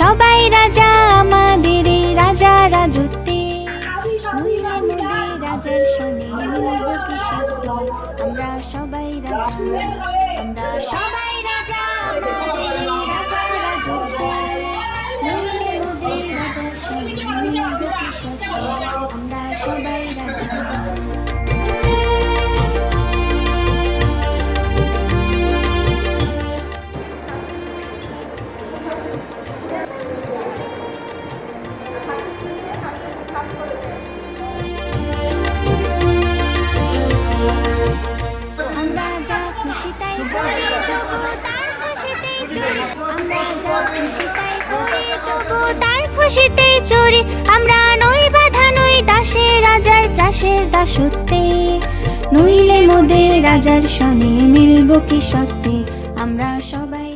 সবাই রাজা আমাদের এই রাজা রাজত্বে। নইলে মোদের রাজার সনে মিলব কি সত্য, আমরা সবাই রাজা, আমরা সবাই রাজা আমাদের এই রাজা রাজত্বে। নইলে মোদের রাজার সনে মিলব কি সত্য, আমরা সবাই রাজা। আমরা যা খুশি তাই করি তবু তার খুশিতেই চড়ি, আমরা যা খুশি তাই করি তবু তার খুশিতেই চড়ি। আমরা নই বাধা নই দাসে রাজার ত্রাসের দাসত্বে। নইলে মোদের রাজার সনে মিলব কি সত্যে, আমরা সবাই